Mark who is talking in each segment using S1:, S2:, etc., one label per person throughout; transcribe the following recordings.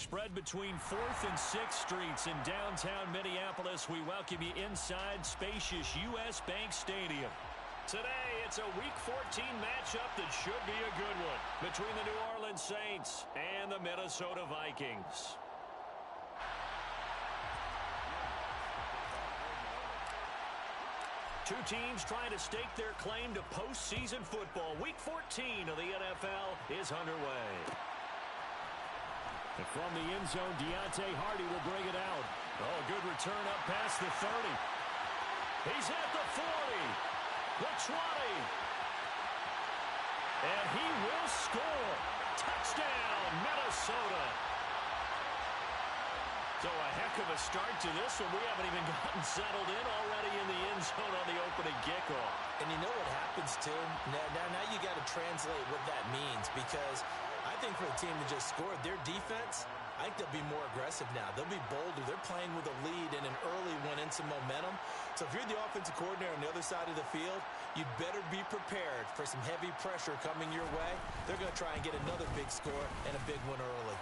S1: spread between 4th and 6th Streets in downtown Minneapolis. We welcome you inside spacious U.S. Bank Stadium. Today, it's a Week 14 matchup that should be a good one between the New Orleans Saints and the Minnesota Vikings. Two teams trying to stake their claim to postseason football. Week 14 of the NFL is underway. And from the end zone, Deontay Hardy will bring it out. Oh, good return up past the 30. He's at the 40, the 20. And he will score. Touchdown, Minnesota. So a heck of a start to this one. We haven't even gotten settled in already in the end zone on the opening kickoff.
S2: And you know what happens, too? Now you got to translate what that means, because I think for the team that just scored, their defense, I think they'll be more aggressive now. They'll be bolder. They're playing with a lead and an early one and some momentum. So if you're the offensive coordinator on the other side of the field, you'd better be prepared for some heavy pressure coming your way. They're going to try and get another big score and a big one early.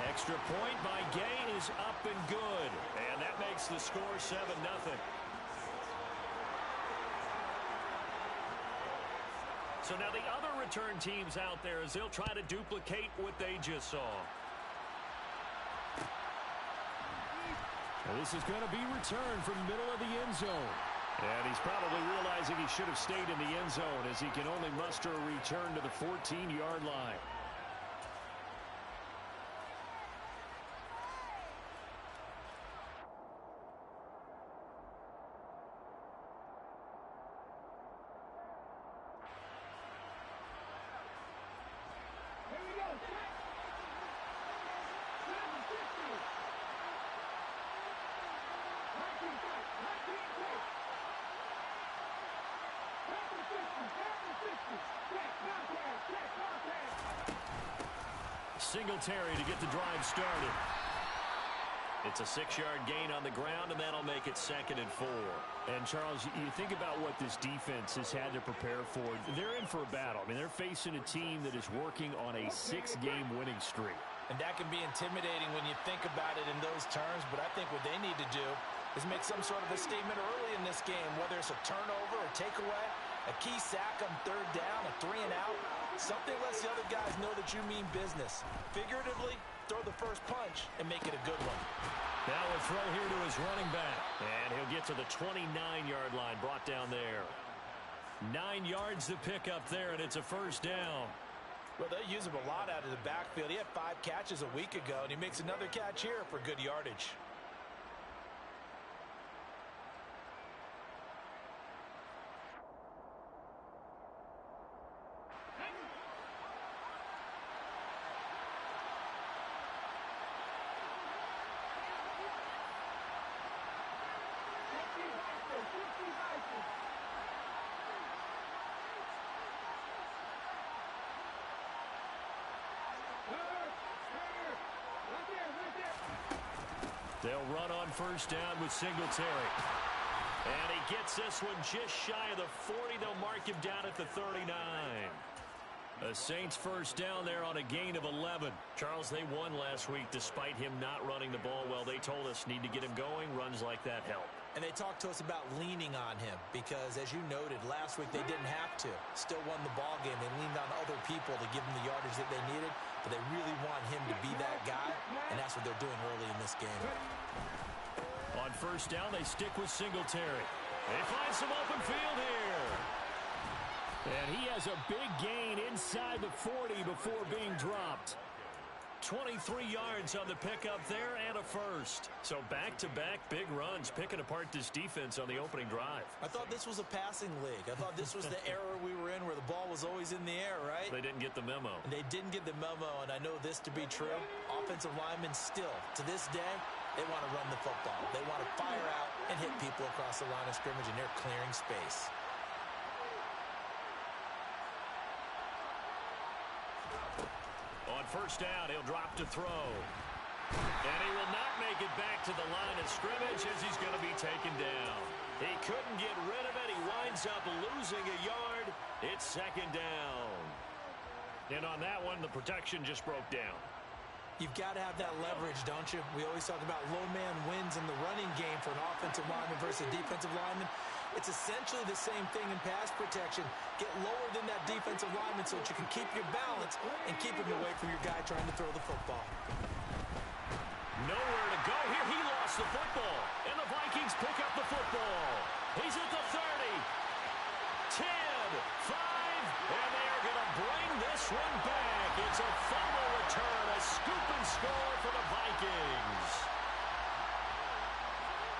S1: Extra point by Gay is up and good. And that makes the score 7-0. So now the other return teams out there as they'll try to duplicate what they just saw.
S3: Well, this is going to be returned from the middle of the end zone.
S1: And he's probably realizing he should have stayed in the end zone as he can only muster a return to the 14-yard line. Singletary to get the drive started. It's a 6-yard gain on the ground, and that'll make it 2nd and 4.
S3: And, Charles, you think about what this defense has had to prepare for. They're in for a battle. I mean, they're facing a team that is working on a 6-game winning streak.
S2: And that can be intimidating when you think about it in those terms, but I think what they need to do is make some sort of a statement early in this game, whether it's a turnover or takeaway, a key sack on 3rd down, a 3-and-out. Something lets the other guys know that you mean business. Figuratively, throw the first punch and make it a good one.
S1: Now a throw here to his running back. And he'll get to the 29-yard line, brought down there. 9 yards to pick up there, and it's a 1st down.
S2: Well, they use him a lot out of the backfield. He had 5 catches a week ago, and he makes another catch here for good yardage.
S1: They'll run on 1st down with Singletary. And he gets this one just shy of the 40. They'll mark him down at the 39. The Saints 1st down there on a gain of 11. Charles, they won last week despite him not running the ball well. They told us need to get him going. Runs like that help.
S2: And they talked to us about leaning on him because, as you noted, last week they didn't have to. Still won the ball game. They leaned on other people to give them the yardage that they needed, but they really want him to be that guy, and that's what they're doing early in this game.
S1: On 1st down, they stick with Singletary. They find some open field here. And he has a big gain inside the 40 before being dropped. 23 yards on the pickup there and a 1st. So back-to-back big runs, picking apart this defense on the opening drive.
S2: I thought this was a passing league. I thought this was the era we were in where the ball was always in the air, right?
S1: They didn't get the memo.
S2: And they didn't get the memo, and I know this to be true. Offensive linemen still, to this day, they want to run the football. They want to fire out and hit people across the line of scrimmage, and they're clearing space.
S1: On 1st down, he'll drop to throw. And he will not make it back to the line of scrimmage as he's going to be taken down. He couldn't get rid of it. He winds up losing a yard. It's 2nd down. And on that one, the protection just broke down.
S2: You've got to have that leverage, don't you? We always talk about low man wins in the running game for an offensive lineman versus a defensive lineman. It's essentially the same thing in pass protection. Get lower than that defensive lineman so that you can keep your balance and keep him away from your guy trying to throw the football.
S1: Nowhere to go here. He lost the football. And the Vikings pick up the football. He's at the 30. 10, 5, and they are going to bring this one back. It's a fumble return, a scoop and score for the Vikings.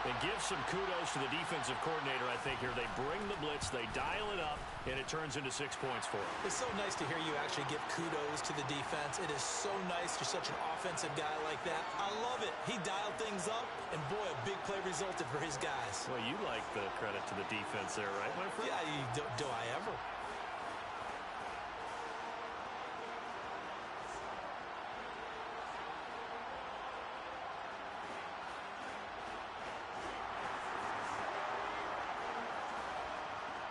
S1: And give some kudos to the defensive coordinator, I think, here. They bring the blitz, they dial it up, and it turns into 6 points for them.
S2: It's so nice to hear you actually give kudos to the defense. It is so nice you're such an offensive guy like that. I love it. He dialed things up, and boy, a big play resulted for his guys.
S1: Well, you like the credit to the defense there, right, my friend?
S2: Yeah, do I ever?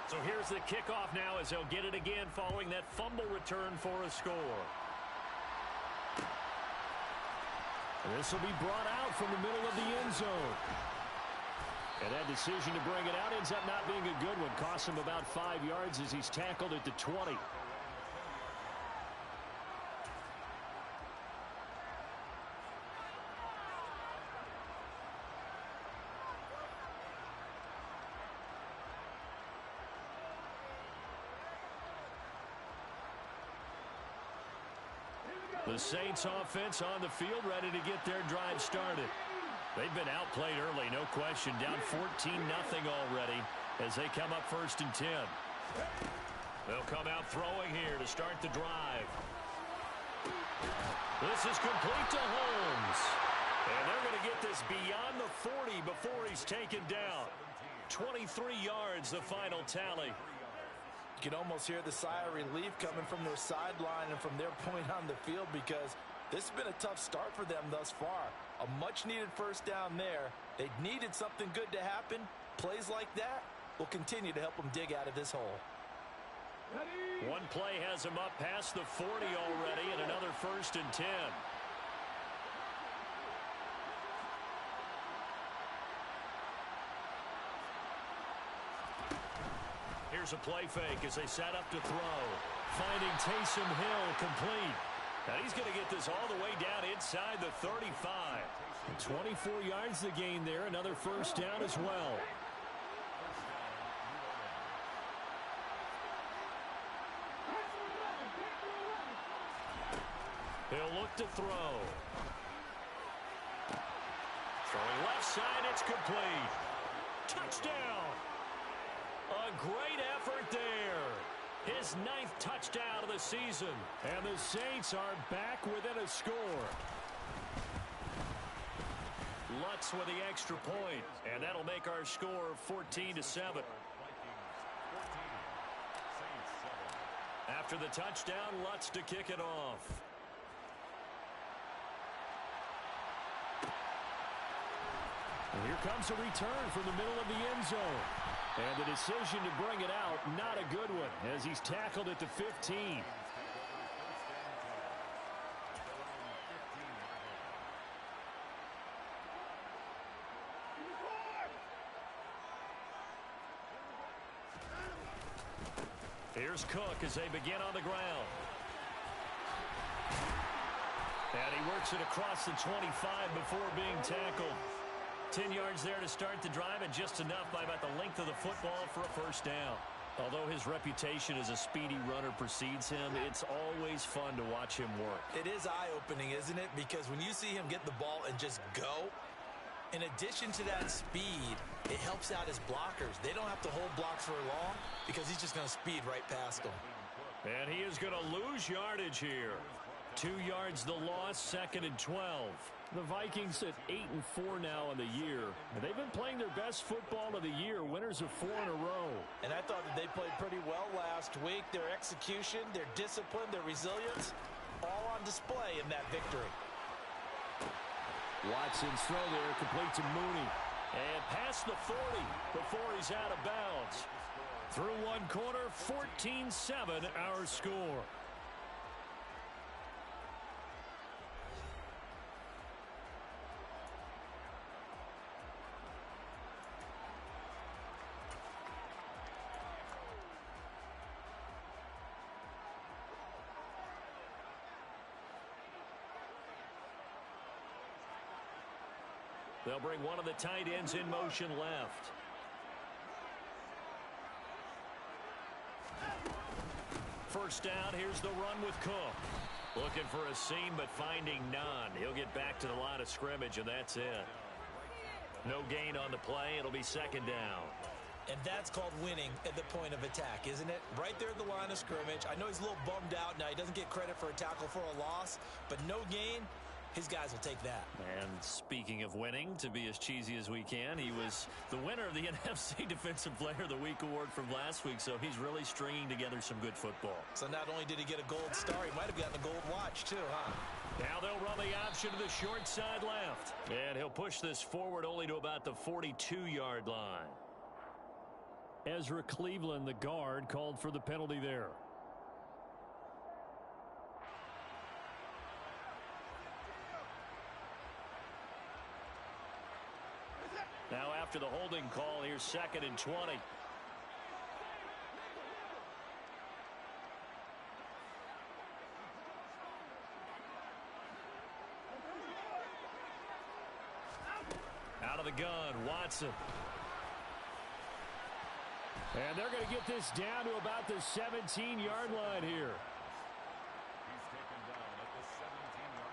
S1: So here's the kickoff now as they'll get it again following that fumble return for a score. And this will be brought out from the middle of the end zone. And that decision to bring it out ends up not being a good one. Costs him about 5 yards as he's tackled at the 20. The Saints offense on the field, ready to get their drive started. They've been outplayed early, no question. Down 14-0 already as they come up 1st and 10. They'll come out throwing here to start the drive. This is complete to Holmes. And they're going to get this beyond the 40 before he's taken down. 23 yards, the final tally.
S2: You can almost hear the sigh of relief coming from their sideline and from their point on the field because this has been a tough start for them thus far. A much-needed first down there. They needed something good to happen. Plays like that will continue to help them dig out of this hole.
S1: One play has them up past the 40 already, and another 1st and 10. Here's a play fake as they set up to throw. Finding Taysom Hill complete. And he's going to get this all the way down inside the 35. And 24 yards to gain there. Another first down as well. He'll look to throw. Throwing left side, it's complete. Touchdown. A great effort there. His 9th touchdown of the season. And the Saints are back within a score. Lutz with the extra point. And that'll make our score 14-7. After the touchdown, Lutz to kick it off. And here comes a return from the middle of the end zone. And the decision to bring it out, not a good one, as he's tackled at the 15. Here's Cook as they begin on the ground. And he works it across the 25 before being tackled. 10 yards there to start the drive, and just enough by about the length of the football for a first down. Although his reputation as a speedy runner precedes him, it's always fun to watch him work.
S2: It is eye-opening, isn't it? Because when you see him get the ball and just go, in addition to that speed, it helps out his blockers. They don't have to hold blocks for long because he's just going to speed right past them.
S1: And he is going to lose yardage here. 2 yards the loss, 2nd and 12. The Vikings at 8-4 now in the year. And they've been playing their best football of the year, winners of 4 in a row.
S2: And I thought that they played pretty well last week. Their execution, their discipline, their resilience, all on display in that victory.
S1: Watson's throw there, complete to Mooney. And past the 40 before he's out of bounds. Through one quarter, 14-7 our score. They'll bring one of the tight ends in motion left. First down, here's the run with Cook. Looking for a seam, but finding none. He'll get back to the line of scrimmage, and that's it. No gain on the play. It'll be second down.
S2: And that's called winning at the point of attack, isn't it? Right there at the line of scrimmage. I know he's a little bummed out now. He doesn't get credit for a tackle for a loss, but no gain. His guys will take that.
S1: And speaking of winning, to be as cheesy as we can, he was the winner of the NFC Defensive Player of the Week award from last week, so he's really stringing together some good football.
S2: So not only did he get a gold star, he might have gotten a gold watch too, huh?
S1: Now they'll run the option to the short side left. And he'll push this forward only to about the 42-yard line. Ezra Cleveland, the guard, called for the penalty there. Now after the holding call, here's 2nd and 20. Out of the gun, Watson. And they're going to get this down to about the 17-yard line here.
S4: He's taken down at the 17-yard line.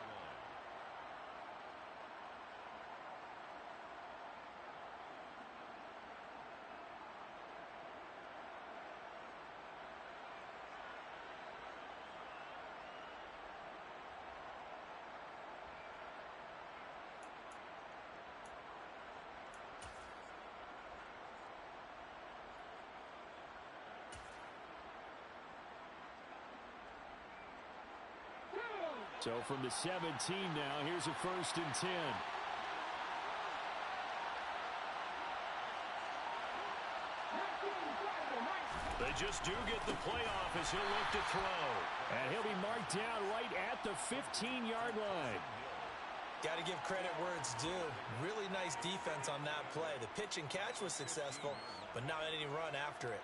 S1: So from the 17 now, here's a 1st and 10. They just do get the playoff as he'll look to throw. And he'll be marked down right at the 15-yard line.
S2: Got to give credit where it's due. Really nice defense on that play. The pitch and catch was successful, but not any run after it.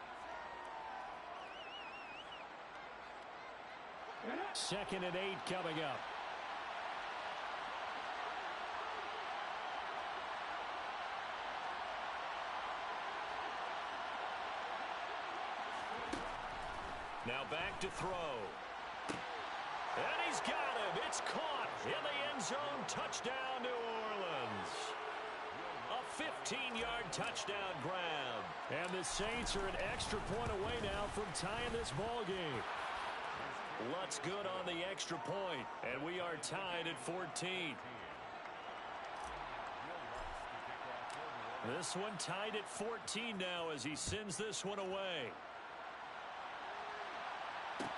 S1: 2nd and 8 coming up. Now back to throw. And he's got him. It's caught in the end zone. Touchdown, New Orleans. A 15-yard touchdown grab. And the Saints are an extra point away now from tying this ball game. Lutz good on the extra point, and we are tied at 14. This one tied at 14 now as he sends this one away. And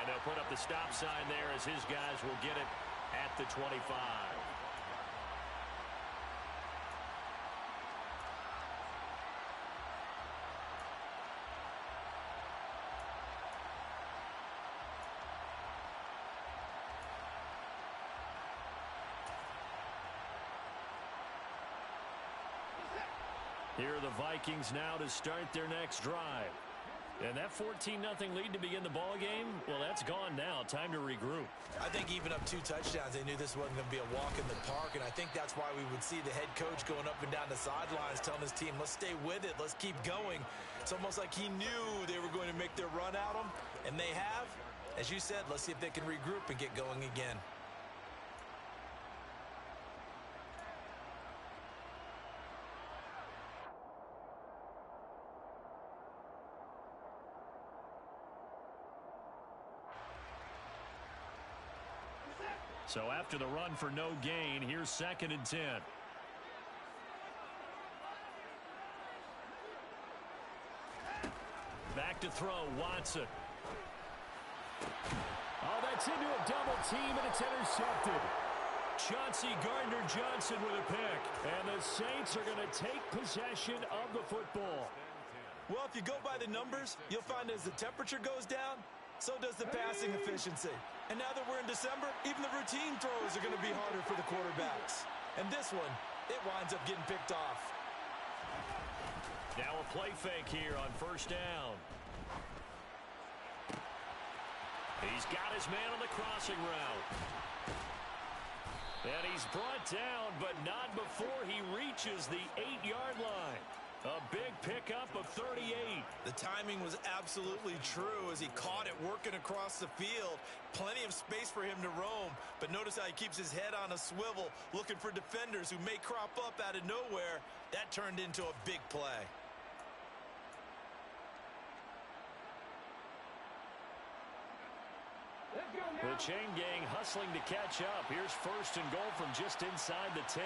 S1: they'll put up the stop sign there as his guys will get it at the 25. Here are the Vikings now to start their next drive. And that 14-0 lead to begin the ball game, well, that's gone now. Time to regroup.
S2: I think even up 2 touchdowns, they knew this wasn't going to be a walk in the park, and I think that's why we would see the head coach going up and down the sidelines telling his team, let's stay with it, let's keep going. It's almost like he knew they were going to make their run at him, and they have. As you said, let's see if they can regroup and get going again.
S1: So after the run for no gain, here's 2nd and 10. Back to throw, Watson. Oh, that's into a double team, and it's intercepted. Chauncey Gardner-Johnson with a pick. And the Saints are going to take possession of the football.
S2: Well, if you go by the numbers, you'll find as the temperature goes down, so does the passing efficiency. And now that we're in December, even the routine throws are going to be harder for the quarterbacks. And this one, it winds up getting picked off.
S1: Now a play fake here on 1st down. He's got his man on the crossing route. And he's brought down, but not before he reaches the 8-yard line. A big pickup of 38.
S2: The timing was absolutely true as he caught it working across the field. Plenty of space for him to roam, but notice how he keeps his head on a swivel, looking for defenders who may crop up out of nowhere. That turned into a big play.
S1: The chain gang hustling to catch up. Here's first and goal from just inside the 10.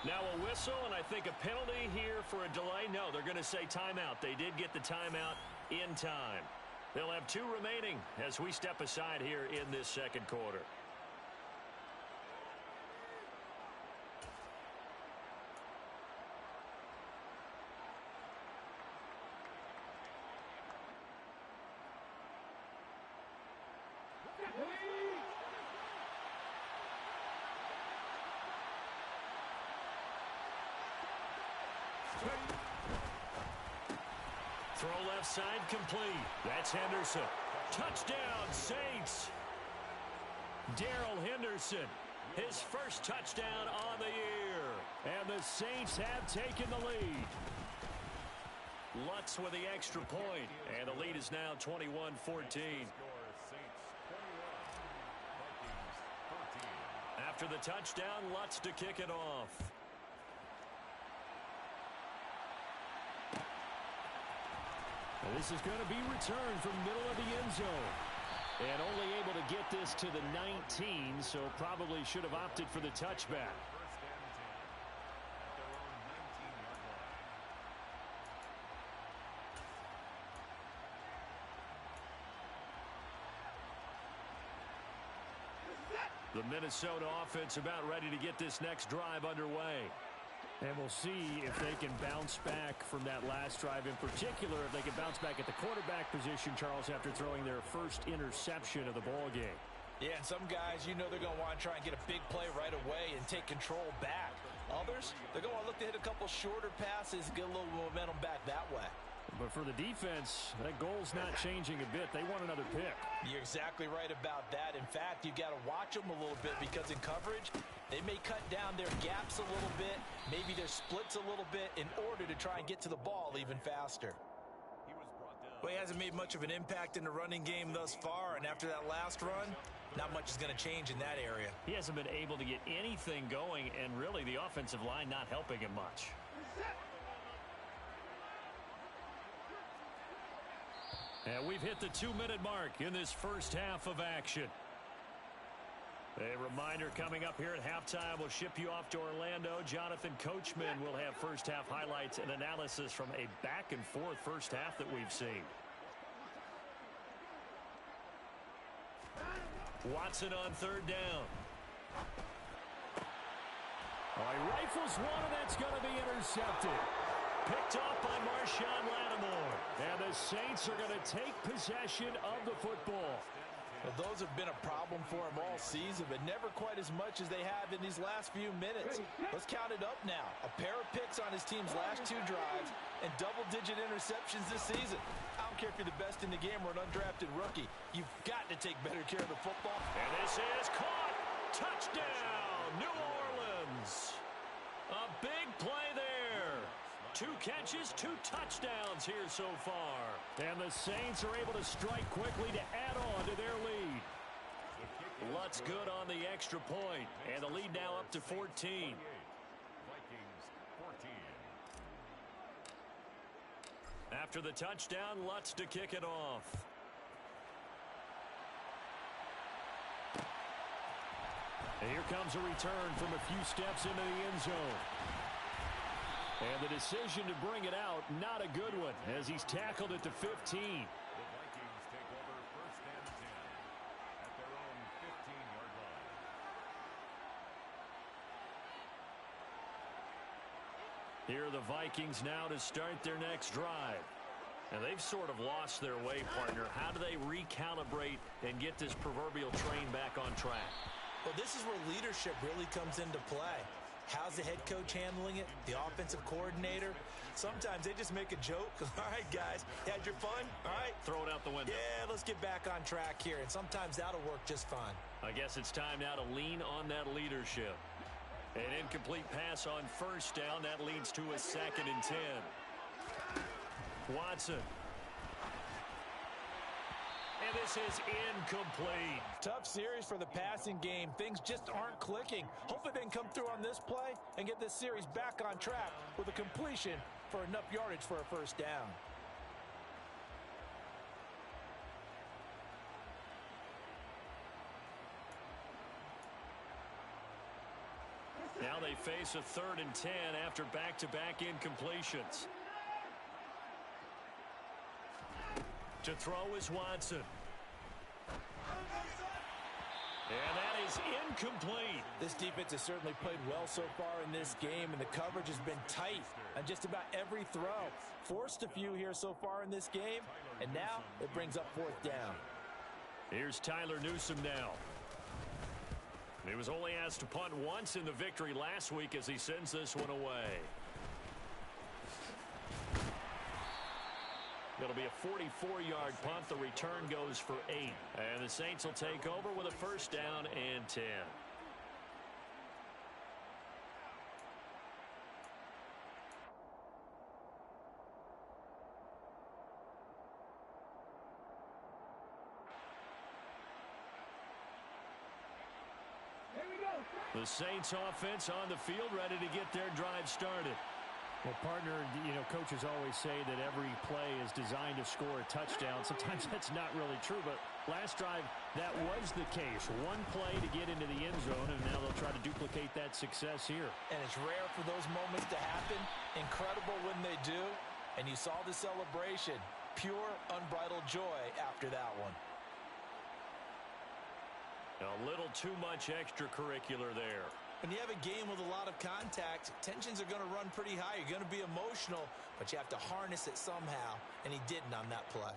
S1: Now a whistle, and I think a penalty here for a delay. No, they're going to say timeout. They did get the timeout in time. They'll have 2 remaining as we step aside here in this second quarter. Throw left side complete. That's Henderson. Touchdown, Saints. Darrell Henderson, his first touchdown on the year. And the Saints have taken the lead. Lutz with the extra point, and the lead is now 21-14. After the touchdown, Lutz to kick it off. And this is going to be returned from middle of the end zone. And only able to get this to the 19, so probably should have opted for the touchback. The Minnesota offense about ready to get this next drive underway. And we'll see if they can bounce back from that last drive, in particular, if they can bounce back at the quarterback position, Charles, after throwing their first interception of the ball game.
S2: Yeah, and some guys, you know they're going to want to try and get a big play right away and take control back. Others, they're going to look to hit a couple shorter passes, get a little momentum back that way.
S1: But for the defense, that goal's not changing a bit. They want another pick.
S2: You're exactly right about that. In fact, you got to watch them a little bit because in coverage, they may cut down their gaps a little bit, maybe their splits a little bit in order to try and get to the ball even faster. Well, he hasn't made much of an impact in the running game thus far, and after that last run, not much is going to change in that area.
S1: He hasn't been able to get anything going, and really the offensive line not helping him much. And we've hit the 2-minute mark in this first half of action. A reminder coming up here at halftime, we'll ship you off to Orlando. Jonathan Coachman will have first half highlights and analysis from a back and forth first half that we've seen. Watson on third down. Oh, he rifles one, and that's going to be intercepted. Picked off by Marshawn Lattimore. And the Saints are going to take possession of the football.
S2: Well, those have been a problem for him all season, but never quite as much as they have in these last few minutes. Let's count it up now. A pair of picks on his team's last 2 drives and double-digit interceptions this season. I don't care if you're the best in the game or an undrafted rookie. You've got to take better care of the football.
S1: And this is caught. Touchdown, New Orleans. A big play there. 2 catches, 2 touchdowns here so far. And the Saints are able to strike quickly to add on to their lead. Lutz good on the extra point. And the lead now up to 14.
S4: Vikings 14.
S1: After the touchdown, Lutz to kick it off. And here comes a return from a few steps into the end zone. And the decision to bring it out, not a good one, as he's tackled it to 15.
S4: The Vikings take over first and 10 at their own 15-yard line.
S1: Here are the Vikings now to start their next drive. And they've sort of lost their way, partner. How do they recalibrate and get this proverbial train back on track?
S2: Well, this is where leadership really comes into play. How's the head coach handling it? The offensive coordinator? Sometimes they just make a joke. All right, guys, you had your fun? All right.
S3: Throw it out the window.
S2: Yeah, let's get back on track here, and sometimes that'll work just fine.
S3: I guess it's time now to lean on that leadership. An incomplete pass on first down. That leads to a 2nd and 10. Watson. And this is incomplete.
S2: Tough series for the passing game. Things just aren't clicking. Hopefully they can come through on this play and get this series back on track with a completion for enough yardage for a first down.
S3: Now they face a 3rd and 10 after back-to-back incompletions. To throw is Watson. And that is incomplete.
S2: This defense has certainly played well so far in this game, and the coverage has been tight on just about every throw. Forced a few here so far in this game, and now it brings up 4th down.
S3: Here's Tyler Newsome now. He was only asked to punt once in the victory last week as he sends this one away. It'll be a 44-yard punt. The return goes for 8. And the Saints will take over with a first down and 10. The Saints offense on the field ready to get their drive started.
S1: Well, partner, coaches always say that every play is designed to score a touchdown. Sometimes that's not really true, but last drive, that was the case. One play to get into the end zone, and now they'll try to duplicate that success here.
S2: And it's rare for those moments to happen. Incredible when they do. And you saw the celebration. Pure, unbridled joy after that one.
S3: A little too much extracurricular there.
S2: When you have a game with a lot of contact, tensions are going to run pretty high. You're going to be emotional, but you have to harness it somehow, and he didn't on that play.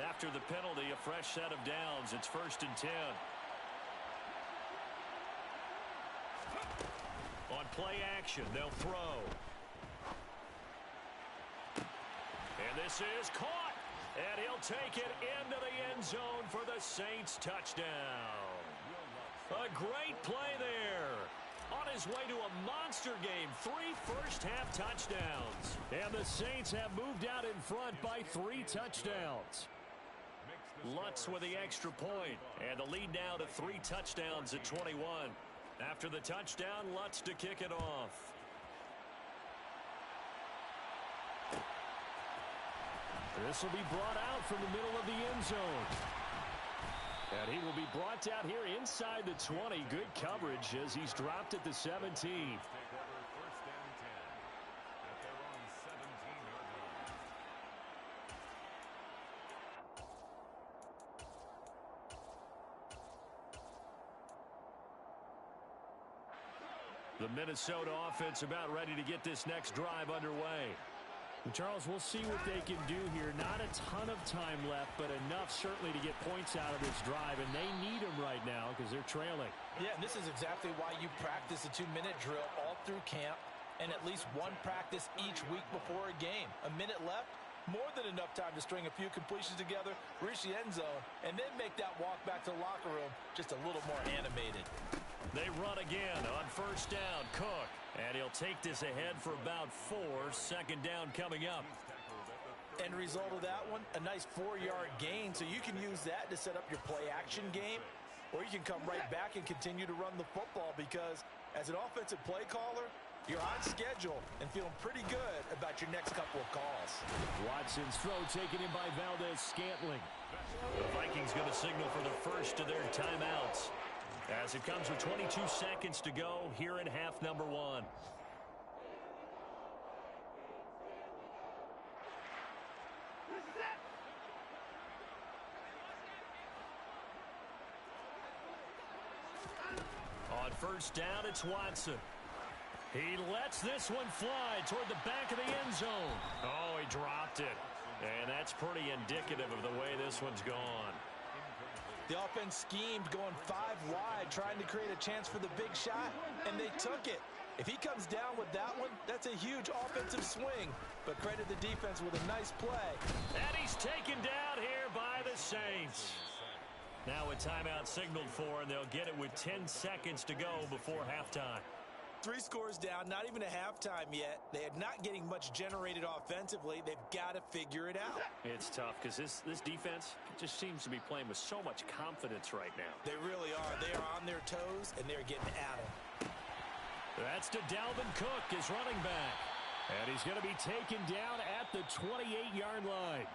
S3: After the penalty, a fresh set of downs. It's 1st and 10. On play action, they'll throw. And this is caught. And he'll take it into the end zone for the Saints touchdown. A great play there. On his way to a monster game, 3 first-half touchdowns. And the Saints have moved out in front by 3 touchdowns. Lutz with the extra point. And the lead now to 3 touchdowns at 21. After the touchdown, Lutz to kick it off.
S1: This will be brought out from the middle of the end zone. And he will be brought down here inside the 20. Good coverage as he's dropped at the 17.
S3: The Minnesota offense about ready to get this next drive underway.
S1: And Charles, we'll see what they can do here. Not a ton of time left, but enough certainly to get points out of this drive, and they need them right now because they're trailing.
S2: Yeah, and this is exactly why you practice a 2-minute drill all through camp and at least one practice each week before a game. A minute left, more than enough time to string a few completions together, reach the end zone, and then make that walk back to the locker room just a little more animated.
S3: They run again on first down. Cook. And he'll take this ahead for about 4. Second down coming up.
S2: End result of that one, a nice 4-yard gain. So you can use that to set up your play action game. Or you can come right back and continue to run the football because as an offensive play caller, you're on schedule and feeling pretty good about your next couple of calls.
S1: Watson's throw taken in by Valdez-Scantling.
S3: The Vikings going to signal for the first of their timeouts. As it comes with 22 seconds to go here in half number 1. On first down, it's Watson.
S1: He lets this one fly toward the back of the end zone. Oh, he dropped it. And that's pretty indicative of the way this one's gone.
S2: The offense schemed going 5 wide, trying to create a chance for the big shot, and they took it. If he comes down with that one, that's a huge offensive swing. But credit the defense with a nice play.
S1: And he's taken down here by the Saints. Now a timeout signaled for, and they'll get it with 10 seconds to go before halftime.
S2: 3 scores down, not even a halftime yet. They are not getting much generated offensively. They've got to figure it out.
S1: It's tough because this defense just seems to be playing with so much confidence right now.
S2: They really are. They are on their toes, and they're getting at them.
S1: That's to Dalvin Cook, his running back. And he's going to be taken down at the 28-yard line.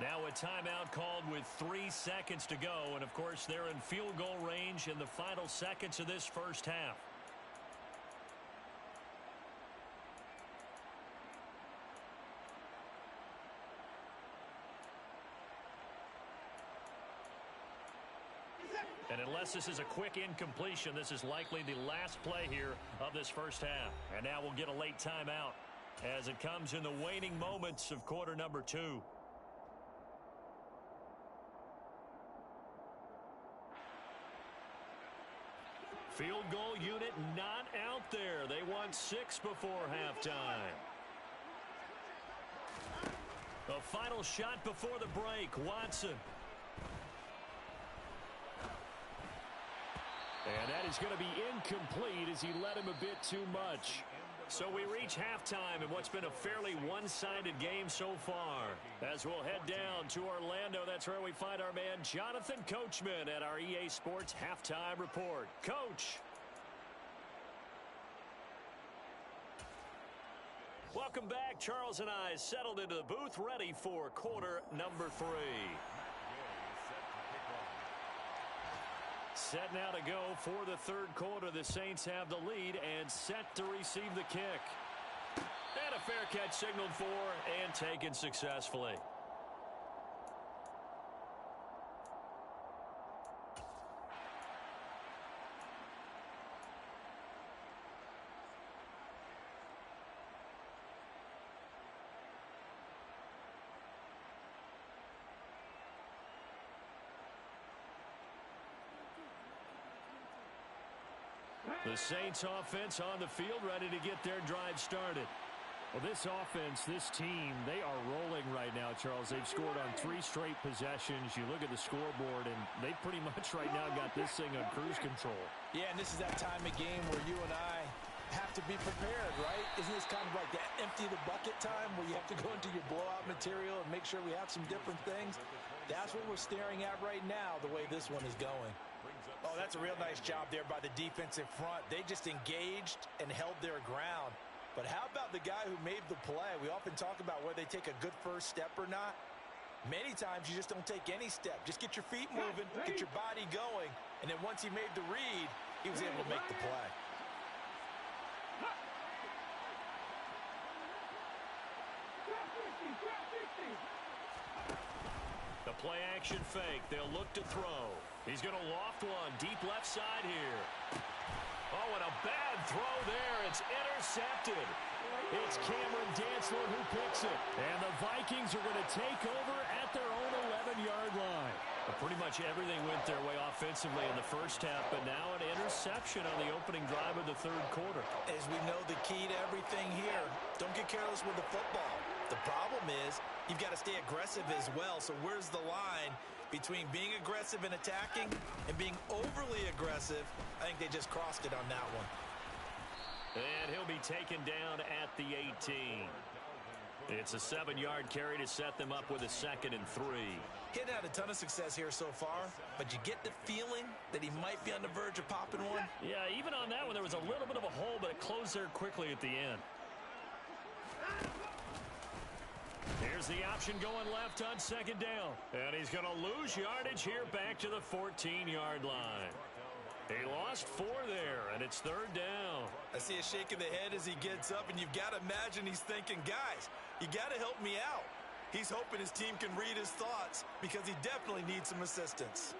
S1: Now a timeout called with 3 seconds to go. And, of course, they're in field goal range in the final seconds of this first half. And unless this is a quick incompletion, this is likely the last play here of this first half. And now we'll get a late timeout as it comes in the waning moments of quarter number 2. Field goal unit not out there. They won 6 before halftime. The final shot before the break, Watson. And that is going to be incomplete as he led him a bit too much. So we reach halftime in what's been a fairly one-sided game so far. As we'll head down to Orlando, that's where we find our man Jonathan Coachman at our EA Sports Halftime Report. Coach. Welcome back. Charles and I settled into the booth ready for quarter number 3. Set now to go for the third quarter. The Saints have the lead and set to receive the kick. And a fair catch signaled for and taken successfully. The Saints offense on the field ready to get their drive started. Well, this offense, this team, they are rolling right now, Charles. They've scored on 3 straight possessions. You look at the scoreboard, and they pretty much right now got this thing on cruise control.
S2: Yeah, and this is that time of game where you and I have to be prepared, right? Isn't this kind of like that empty the bucket time where you have to go into your blowout material and make sure we have some different things? That's what we're staring at right now, the way this one is going. Oh, that's a real nice job there by the defensive front. They just engaged and held their ground. But how about the guy who made the play? We often talk about whether they take a good first step or not. Many times you just don't take any step. Just get your feet moving, get your body going, and then once he made the read, he was able to make the play.
S1: The play action fake. They'll look to throw. He's going to loft one deep left side here. Oh, and a bad throw there. It's intercepted. It's Cameron Dantzler who picks it. And the Vikings are going to take over at their own 11-yard line. But pretty much everything went their way offensively in the first half, but now an interception on the opening drive of the third quarter.
S2: As we know, the key to everything here, don't get careless with the football. The problem is you've got to stay aggressive as well. So where's the line between being aggressive and attacking and being overly aggressive? I think they just crossed it on that one.
S1: And he'll be taken down at the 18. It's a 7-yard carry to set them up with a 2nd and 3.
S2: He hadn't had a ton of success here so far, but you get the feeling that he might be on the verge of popping one.
S1: Yeah, even on that one, there was a little bit of a hole, but it closed there quickly at the end. Here's the option going left on 2nd down. And he's going to lose yardage here back to the 14-yard line. He lost 4 there, and it's 3rd down.
S2: I see a shake of the head as he gets up, and you've got to imagine he's thinking, guys, you got to help me out. He's hoping his team can read his thoughts because he definitely needs some assistance.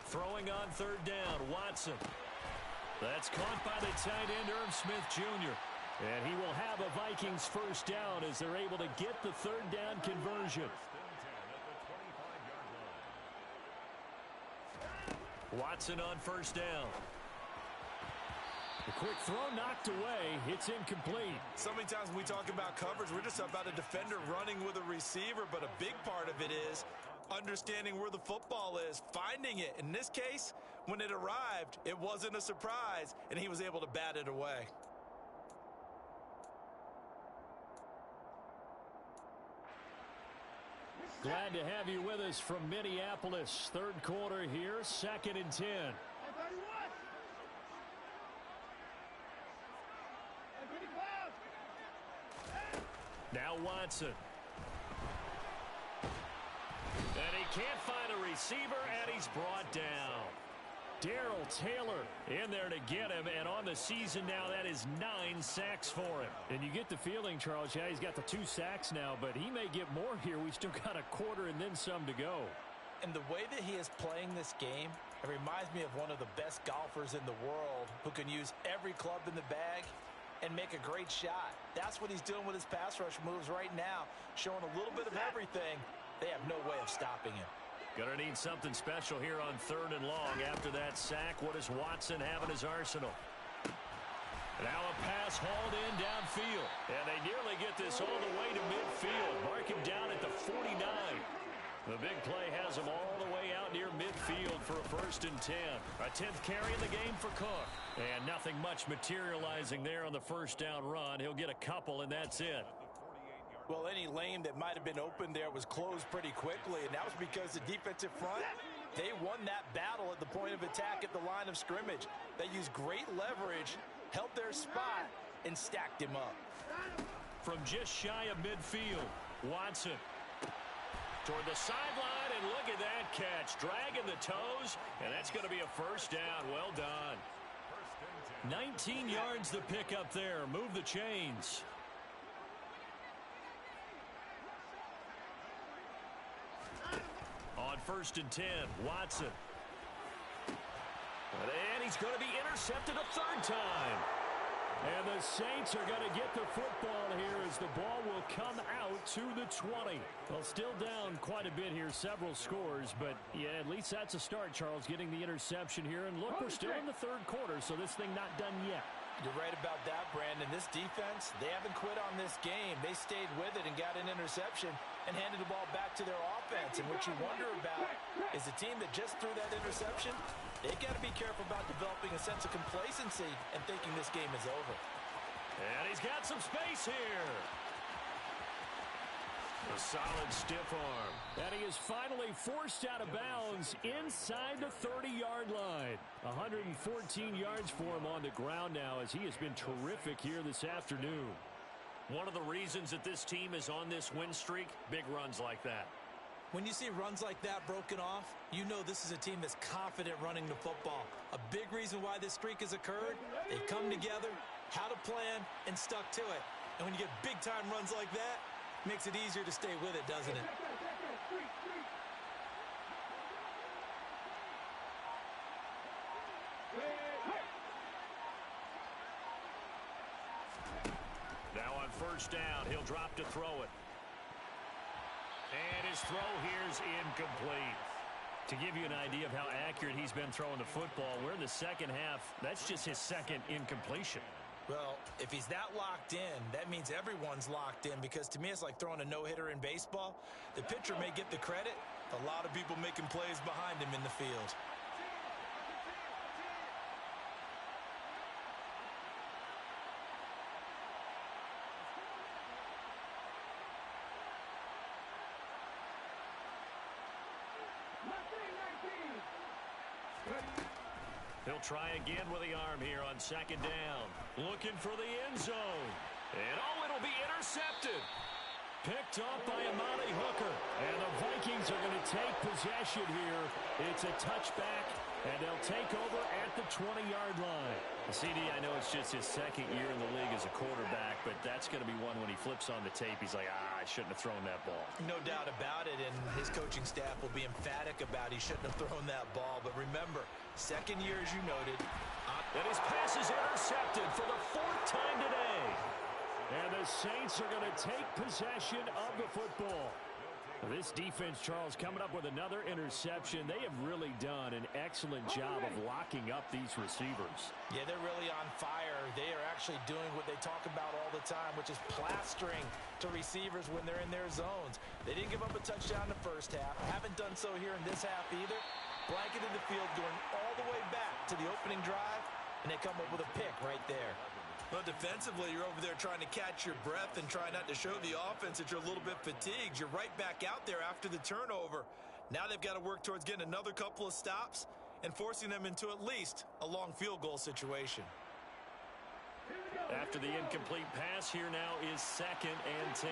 S1: Throwing on 3rd down, Watson. That's caught by the tight end, Irv Smith Jr. And he will have a Vikings first down as they're able to get the third down conversion. Watson on first down. A quick throw knocked away. It's incomplete.
S2: So many times when we talk about coverage, we're just about a defender running with a receiver, but a big part of it is understanding where the football is, finding it. In this case, when it arrived, it wasn't a surprise, and he was able to bat it away.
S1: Glad to have you with us from Minneapolis. Third quarter here, 2nd and 10. Now Watson. And he can't find a receiver, and he's brought down. Darrell Taylor in there to get him, and on the season now, that is 9 sacks for him. And you get the feeling, Charles, yeah, he's got the 2 sacks now, but he may get more here. We still got a quarter and then some to go.
S2: And the way that he is playing this game, it reminds me of one of the best golfers in the world who can use every club in the bag and make a great shot. That's what he's doing with his pass rush moves right now, showing a little bit of everything. They have no way of stopping him.
S1: Gonna need something special here on 3rd and long. After that sack, what does Watson have in his arsenal? Now a pass hauled in downfield. And they nearly get this all the way to midfield. Mark him down at the 49. The big play has him all the way out near midfield for a 1st and 10. A 10th carry in the game for Cook. And nothing much materializing there on the first down run. He'll get a couple, and that's it.
S2: Well, any lane that might have been open there was closed pretty quickly, and that was because the defensive front, they won that battle at the point of attack at the line of scrimmage. They used great leverage, held their spot, and stacked him up.
S1: From just shy of midfield, Watson toward the sideline, and look at that catch. Dragging the toes, and that's going to be a first down. Well done. 19 yards to pick up there. Move the chains. On 1st and 10, Watson. And he's going to be intercepted a 3rd time. And the Saints are going to get the football here as the ball will come out to the 20. Well, still down quite a bit here, several scores, but yeah, at least that's a start, Charles, getting the interception here. And look, we're still in the 3rd quarter, so this thing not done yet.
S2: You're right about that, Brandon. This defense, they haven't quit on this game. They stayed with it and got an interception and handed the ball back to their offense. And what you wonder about is the team that just threw that interception, they've got to be careful about developing a sense of complacency and thinking this game is over.
S1: And he's got some space here. A solid stiff arm. And he is finally forced out of bounds inside the 30-yard line. 114 yards for him on the ground now as he has been terrific here this afternoon. One of the reasons that this team is on this win streak, big runs like that.
S2: When you see runs like that broken off, you know this is a team that's confident running the football. A big reason why this streak has occurred, they've come together, had a plan, and stuck to it. And when you get big-time runs like that, makes it easier to stay with it, doesn't it?
S1: Now on 1st down, he'll drop to throw it. And his throw here is incomplete. To give you an idea of how accurate he's been throwing the football, we're in the 2nd half. That's just his 2nd incompletion.
S2: Well, if he's that locked in, that means everyone's locked in, because to me it's like throwing a no-hitter in baseball. The pitcher may get the credit, a lot of people making plays behind him in the field.
S1: He'll try again with the arm here on 2nd down. Looking for the end zone. And oh, it'll be intercepted. Picked off by Amani Hooker. And the Vikings are going to take possession here. It's a touchback, and they'll take over at the 20-yard line. CD, I know it's just his 2nd year in the league as a quarterback, but that's going to be one when he flips on the tape. He's like, I shouldn't have thrown that ball.
S2: No doubt about it, and his coaching staff will be emphatic about he shouldn't have thrown that ball. But remember, 2nd year, as you noted,
S1: And his pass is intercepted for the 4th time today. And the Saints are going to take possession of the football. This defense, Charles, coming up with another interception. They have really done an excellent job of locking up these receivers.
S2: Yeah, they're really on fire. They are actually doing what they talk about all the time, which is plastering to receivers when they're in their zones. They didn't give up a touchdown in the first half. Haven't done so here in this half either. Blanketed the field going all the way back to the opening drive, and they come up with a pick right there.
S5: Well, defensively, you're over there trying to catch your breath and try not to show the offense that you're a little bit fatigued. You're right back out there after the turnover. Now they've got to work towards getting another couple of stops and forcing them into at least a long field goal situation.
S1: After the incomplete pass, here now is 2nd and 10.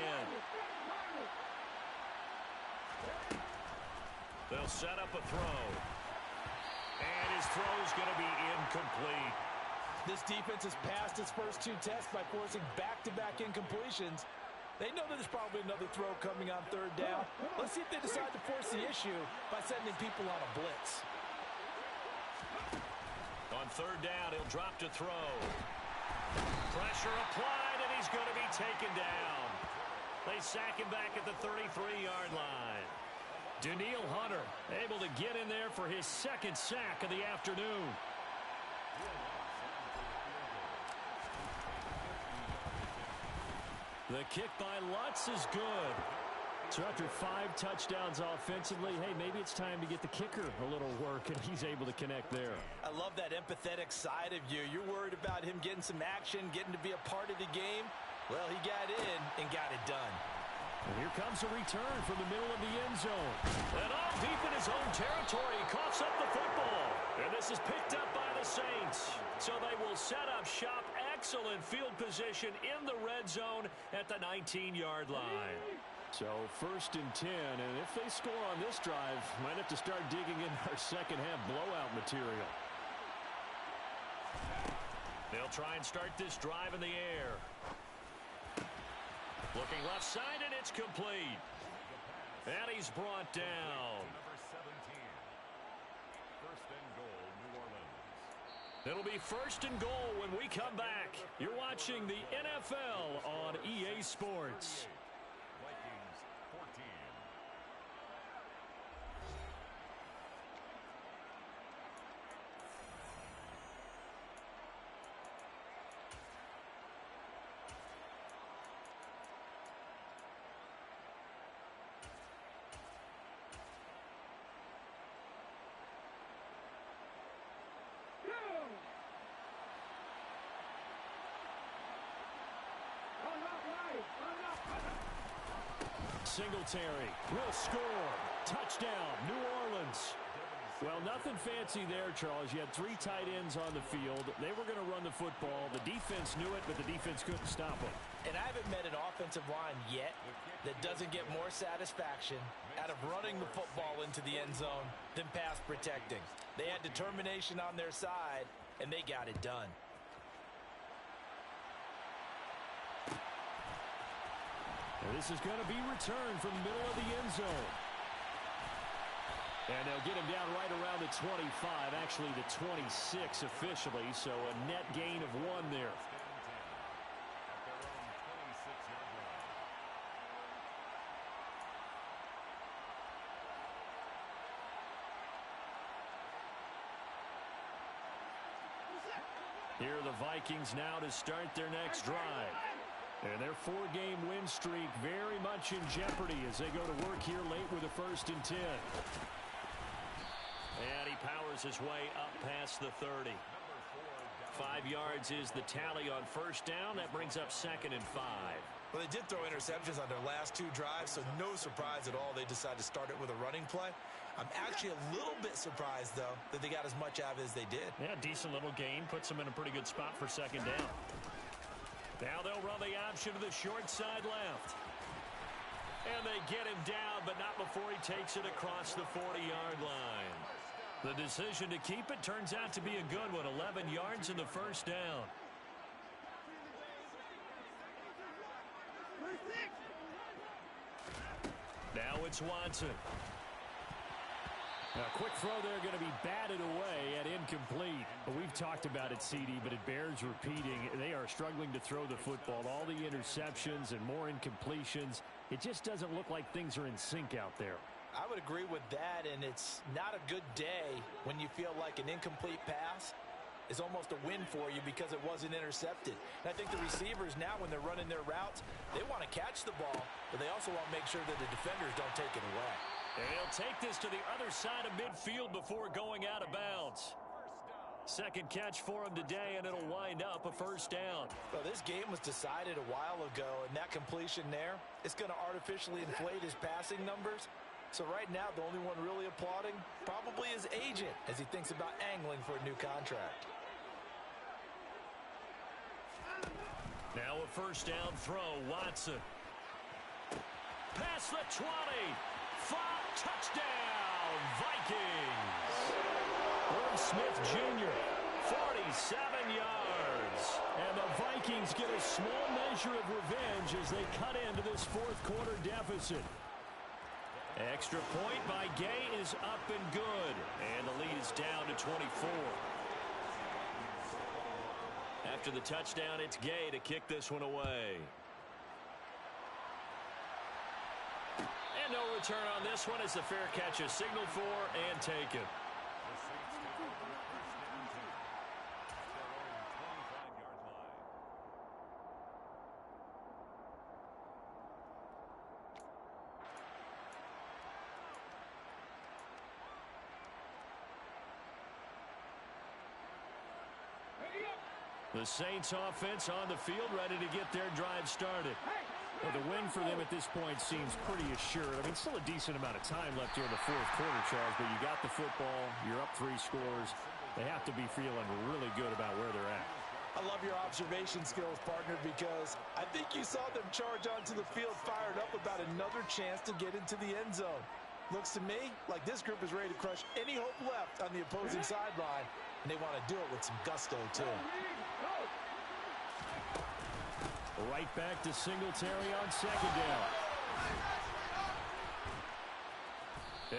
S1: They'll set up a throw. And his throw's going to be incomplete.
S2: This defense has passed its first 2 tests by forcing back-to-back incompletions. They know that there's probably another throw coming on 3rd down. Let's see if they decide to force the issue by sending people on a blitz.
S1: On 3rd down, he'll drop to throw. Pressure applied, and he's going to be taken down. They sack him back at the 33-yard line. Daniil Hunter able to get in there for his 2nd sack of the afternoon. The kick by Lutz is good. So after 5 touchdowns offensively, hey, maybe it's time to get the kicker a little work, and he's able to connect there.
S2: I love that empathetic side of you. You're worried about him getting some action, getting to be a part of the game. Well, he got in and got it done.
S1: And here comes a return from the middle of the end zone. And all deep in his own territory, he coughs up the football. And this is picked up by the Saints. So they will set up shop. Excellent field position in the red zone at the 19-yard line. So 1st and 10, and if they score on this drive, might have to start digging in our second half blowout material. They'll try and start this drive in the air. Looking left side, and it's complete. And he's brought down.
S4: Number 17. 1st and goal, New Orleans.
S1: It'll be 1st and goal when we come back. You're watching the NFL on EA Sports.
S4: Vikings 14.
S1: Singletary will score. Touchdown, New Orleans. Well, nothing fancy there, Charles. You had 3 tight ends on the field. They were going to run the football. The defense knew it, but the defense couldn't stop them.
S2: And I haven't met an offensive line yet that doesn't get more satisfaction out of running the football into the end zone than pass protecting. They had determination on their side, and they got it done.
S1: And this is going to be returned from the middle of the end zone. And they'll get him down right around the 25, actually the 26 officially, so a net gain of 1 there. Here are the Vikings now to start their next drive. And their 4-game win streak very much in jeopardy as they go to work here late with a 1st and 10. And he powers his way up past the 30. 5 yards is the tally on 1st down. That brings up 2nd and 5.
S5: Well, they did throw interceptions on their last 2 drives, so no surprise at all they decided to start it with a running play. I'm actually a little bit surprised, though, that they got as much out of it as they did.
S1: Yeah, decent little gain. Puts them in a pretty good spot for 2nd down. Now they'll run the option to the short side left. And they get him down, but not before he takes it across the 40-yard line. The decision to keep it turns out to be a good one. 11 yards in the 1st down. Now it's Watson. A quick throw there going to be batted away at incomplete. We've talked about it, CD, but it bears repeating. They are struggling to throw the football. All the interceptions and more incompletions. It just doesn't look like things are in sync out there.
S2: I would agree with that, and it's not a good day when you feel like an incomplete pass is almost a win for you because it wasn't intercepted. And I think the receivers now, when they're running their routes, they want to catch the ball, but they also want to make sure that the defenders don't take it away.
S3: And he'll take this to the other side of midfield before going out of bounds. Second catch for him today, and it'll wind up a first down.
S2: Well, this game was decided a while ago, and that completion there, it's going to artificially inflate his passing numbers. So right now, the only one really applauding probably his agent as he thinks about angling for a new contract.
S3: Now a first down throw, Watson. Past the 20. Touchdown, Vikings. Irv Smith Jr., 47 yards. And the Vikings get a small measure of revenge as they cut into this fourth quarter deficit. Extra point by Gay is up and good. And the lead is down to 24. After the touchdown, it's Gay to kick this one away. And no return on this one as the fair catch is signaled for and taken. The Saints offense on the field, ready to get their drive started. Well, the win for them at this point seems pretty assured. I mean, still a decent amount of time left here in the fourth quarter, Charles, but you got the football, you're up 3 scores. They have to be feeling really good about where they're at.
S2: I love your observation skills, partner, because I think you saw them charge onto the field fired up about another chance to get into the end zone. Looks to me like this group is ready to crush any hope left on the opposing sideline, and they want to do it with some gusto, too.
S1: Right back to Singletary on second down.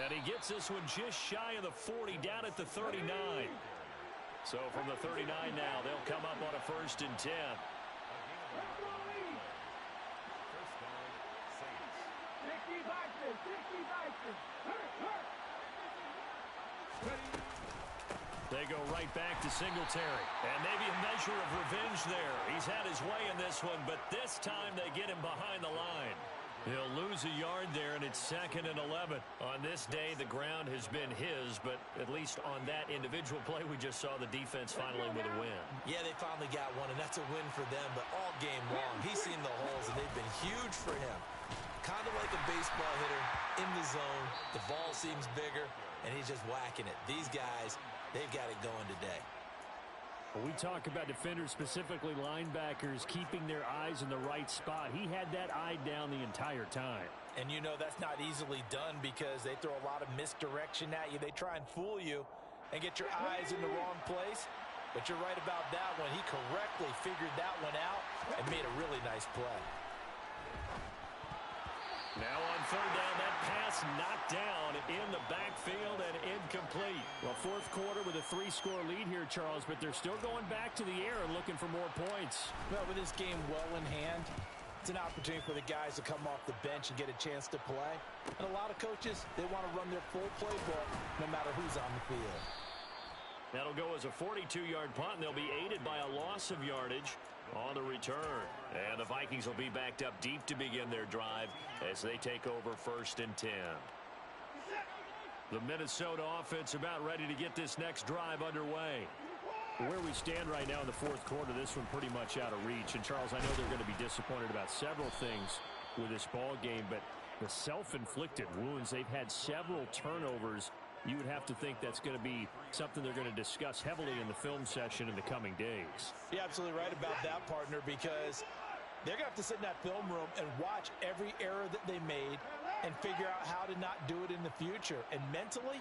S3: And he gets this one just shy of the 40, down at the 39. So from the 39 now, they'll come up on a 1st and 10. They go right back to Singletary. And maybe a measure of revenge there. He's had his way in this one, but this time they get him behind the line. He'll lose a yard there, and it's 2nd and 11. On this day, the ground has been his, but at least on that individual play, we just saw the defense finally with a win.
S2: Yeah, they finally got one, and that's a win for them, but all game long, he's seen the holes, and they've been huge for him. Kind of like a baseball hitter in the zone. The ball seems bigger, and he's just whacking it. These guys, they've got it going today.
S1: When we talk about defenders, specifically linebackers, keeping their eyes in the right spot. He had that eye down the entire time.
S2: And you know that's not easily done because they throw a lot of misdirection at you. They try and fool you and get your eyes in the wrong place. But you're right about that one. He correctly figured that one out and made a really nice play.
S3: Now on 3rd down, that pass knocked down in the backfield and incomplete.
S1: Well, fourth quarter with a 3-score lead here, Charles, but they're still going back to the air and looking for more points.
S2: Well, with this game well in hand, it's an opportunity for the guys to come off the bench and get a chance to play. And a lot of coaches, they want to run their full playbook no matter who's on the field.
S3: That'll go as a 42-yard punt, and they'll be aided by a loss of yardage on the return. And the Vikings will be backed up deep to begin their drive as they take over 1st and 10. The Minnesota offense about ready to get this next drive underway.
S1: Where we stand right now in the fourth quarter, this one pretty much out of reach. And, Charles, I know they're going to be disappointed about several things with this ball game, but the self-inflicted wounds, they've had several turnovers. You would have to think that's going to be something they're going to discuss heavily in the film session in the coming days.
S2: You're absolutely right about that, partner, because they're going to have to sit in that film room and watch every error that they made and figure out how to not do it in the future. And mentally,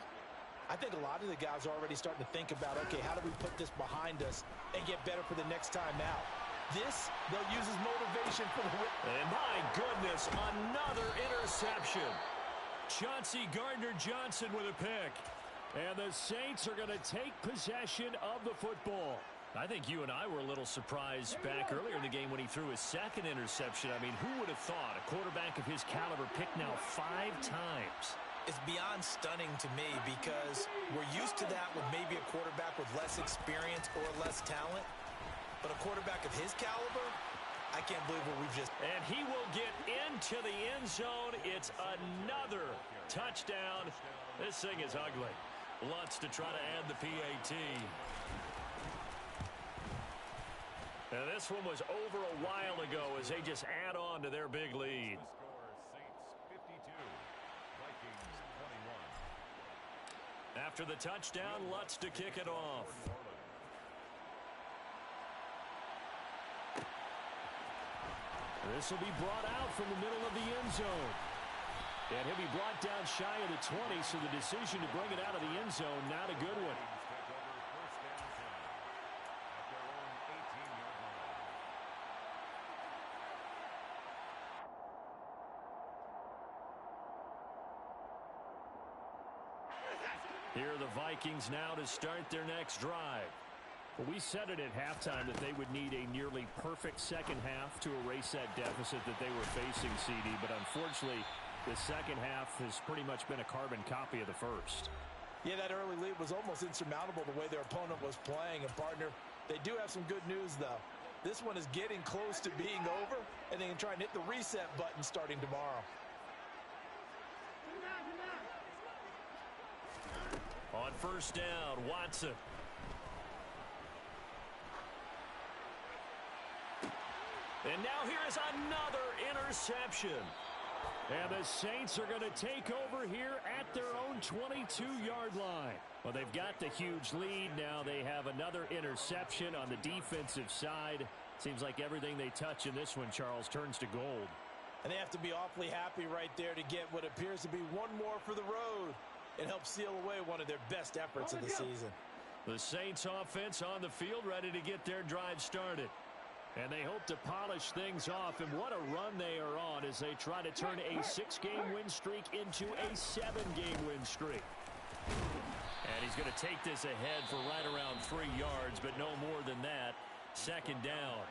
S2: I think a lot of the guys are already starting to think about, okay, how do we put this behind us and get better for the next time out? This, they'll use as motivation for the win.
S3: And my goodness, another interception. Chauncey Gardner-Johnson with a pick.
S1: And the Saints are going to take possession of the football.
S3: I think you and I were a little surprised back earlier in the game when he threw his second interception. I mean, who would have thought a quarterback of his caliber picked now 5 times?
S5: It's beyond stunning to me because we're used to that with maybe a quarterback with less experience or less talent. But a quarterback of his caliber, I can't believe what we've just...
S3: And he will get into the end zone. It's another touchdown. This thing is ugly. Lutz to try to add the PAT. And this one was over a while ago as they just add on to their big lead. After the touchdown, Lutz to kick it off. This will be brought out from the middle of the end zone. And he'll be brought down shy of the 20, so the decision to bring it out of the end zone, not a good one. Here are the Vikings now to start their next drive.
S1: Well, we said it at halftime that they would need a nearly perfect second half to erase that deficit that they were facing, CD. But unfortunately, the second half has pretty much been a carbon copy of the first.
S5: Yeah, that early lead was almost insurmountable the way their opponent was playing. And, partner, they do have some good news, though. This one is getting close to being over, and they can try and hit the reset button starting tomorrow.
S3: On first down, Watson. And now here is another interception.
S1: And the Saints are going to take over here at their own 22-yard line. Well, they've got the huge lead. Now they have another interception on the defensive side. Seems like everything they touch in this one, Charles, turns to gold.
S5: And they have to be awfully happy right there to get what appears to be one more for the road and help seal away one of their best efforts of the season.
S3: The Saints offense on the field ready to get their drive started.
S1: And they hope to polish things off. And what a run they are on as they try to turn a 6-game win streak into a 7-game win streak.
S3: And he's going to take this ahead for right around 3 yards, but no more than that. Second down.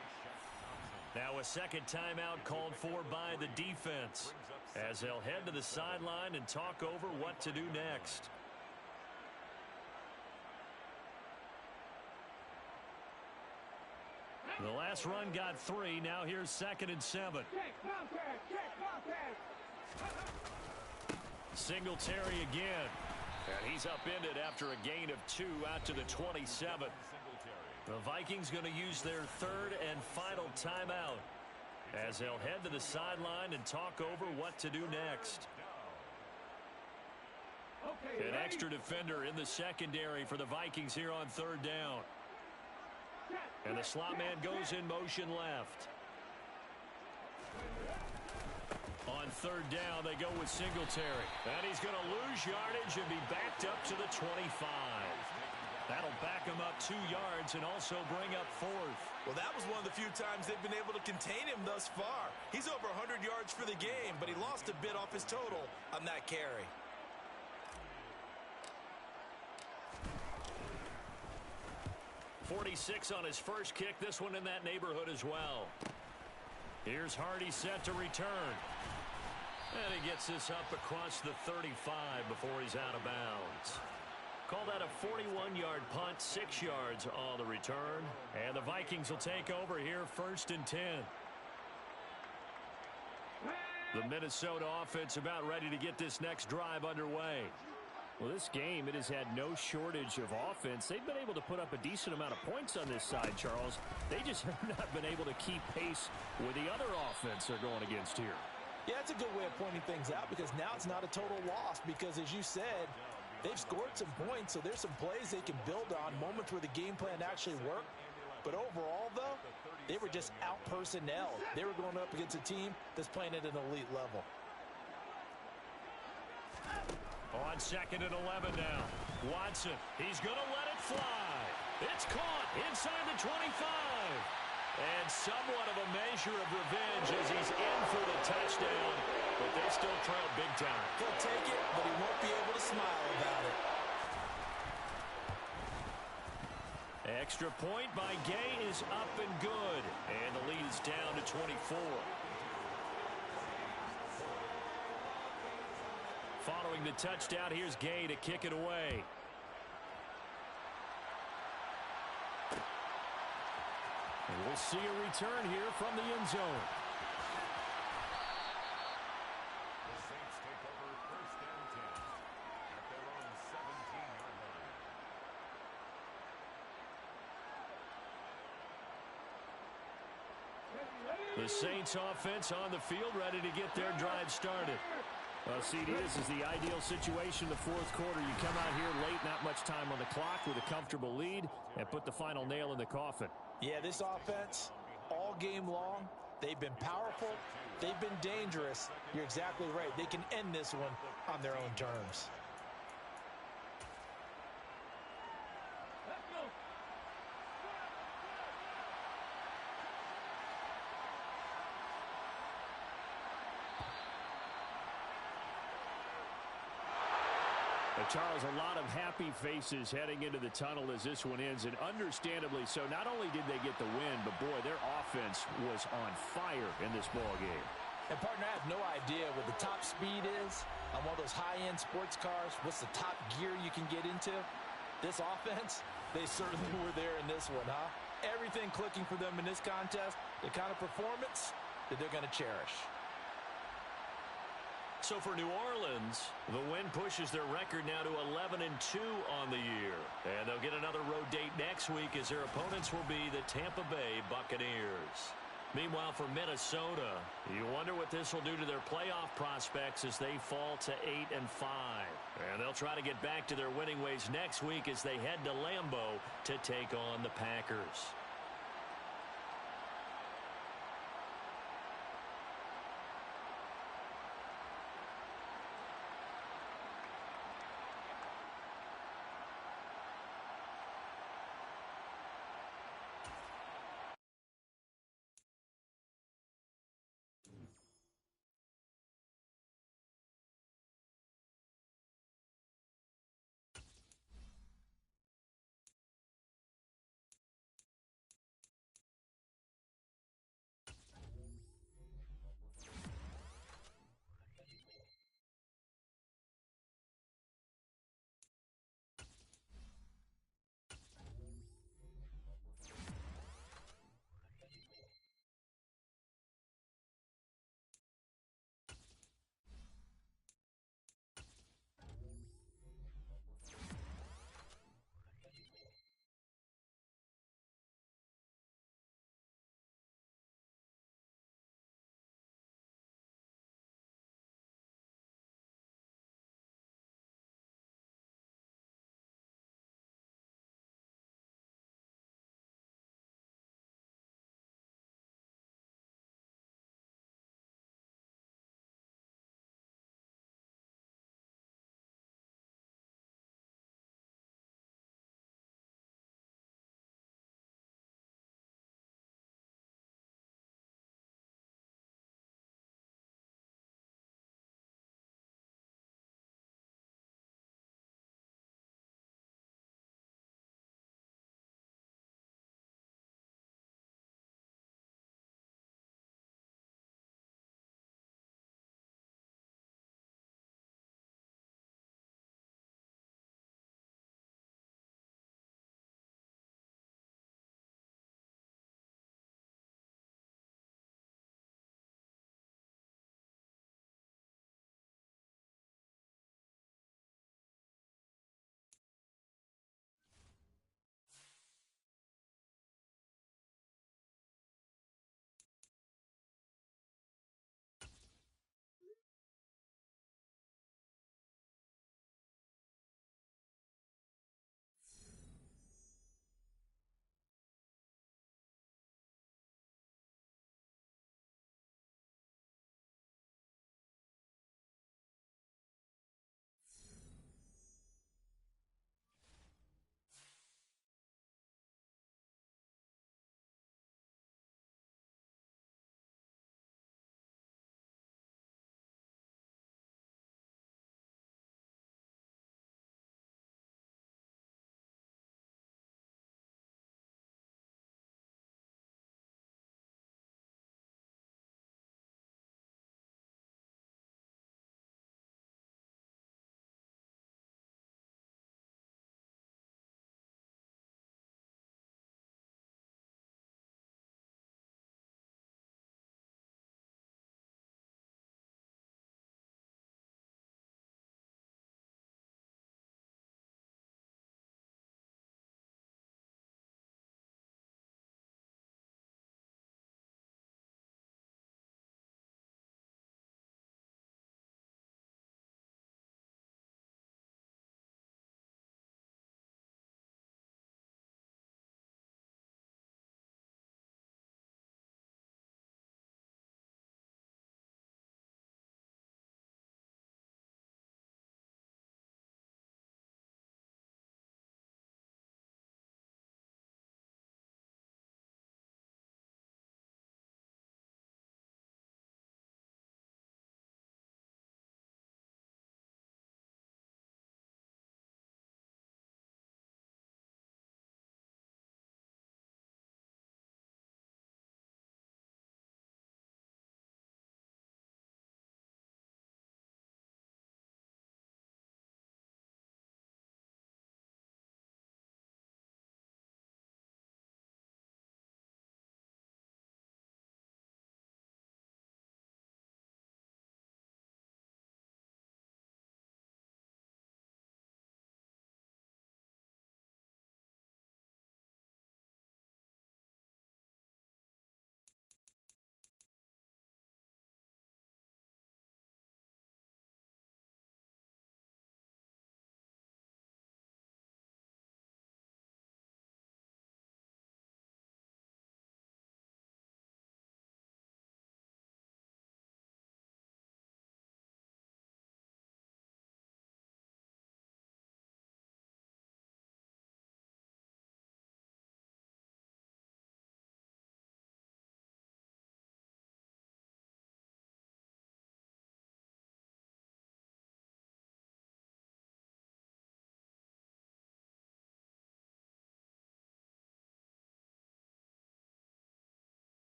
S3: Now a second timeout called for by the defense as they'll head to the sideline and talk over what to do next. The last run got 3. Now here's 2nd and 7. Singletary again. And he's upended after a gain of 2 out to the 27. The Vikings going to use their 3rd and final timeout as they'll head to the sideline and talk over what to do next. An extra defender in the secondary for the Vikings here on 3rd down. And the slot man goes in motion left. On 3rd down, they go with Singletary. And he's going to lose yardage and be backed up to the 25. That'll back him up 2 yards and also bring up 4th.
S5: Well, that was one of the few times they've been able to contain him thus far. He's over 100 yards for the game, but he lost a bit off his total on that carry.
S3: .46 on his first kick. This one in that neighborhood as well. Here's Hardy set to return. And he gets this up across the 35 before he's out of bounds. Call that a 41-yard punt, 6 yards on the return. And the Vikings will take over here 1st and 10. The Minnesota offense about ready to get this next drive underway.
S1: Well, this game, it has had no shortage of offense. They've been able to put up a decent amount of points on this side, Charles. They just have not been able to keep pace with the other offense they're going against here.
S5: Yeah, that's a good way of pointing things out because now it's not a total loss because, as you said, they've scored some points, so there's some plays they can build on, moments where the game plan actually worked. But overall, though, they were just out-personnel. They were going up against a team that's playing at an elite level.
S3: On 2nd and 11 now. Watson, he's going to let it fly. It's caught inside the 25. And somewhat of a measure of revenge as he's in for the touchdown. But they still trail big time.
S5: He'll take it, but he won't be able to smile about it.
S3: extra point by Gay is up and good. And the lead is down to 24. Following the touchdown, here's Gay to kick it away. And we'll see a return here from the end zone.
S4: The Saints take over first and 10 at their own 17-yard line.
S3: The Saints offense on the field, ready to get their drive started.
S1: CD, this is the ideal situation in the fourth quarter. You come out here late, not much time on the clock, with a comfortable lead, and put the final nail in the coffin.
S2: Yeah, this offense, all game long, they've been powerful, they've been dangerous. You're exactly right. They can end this one on their own terms.
S1: Charles, a lot of happy faces heading into the tunnel as this one ends, and understandably so. Not only did they get the win, but boy, their offense was on fire in this ball game.
S2: And partner, I have no idea what the top speed is on one of those high-end sports cars. What's the top gear you can get into? This offense, they certainly were there in this one, huh? Everything clicking for them in this contest, the kind of performance that they're going to cherish.
S3: So for New Orleans, the win pushes their record now to 11-2 on the year. And they'll get another road date next week as their opponents will be the Tampa Bay Buccaneers. Meanwhile, for Minnesota, you wonder what this will do to their playoff prospects as they fall to 8-5. And they'll try to get back to their winning ways next week as they head to Lambeau to take on the Packers.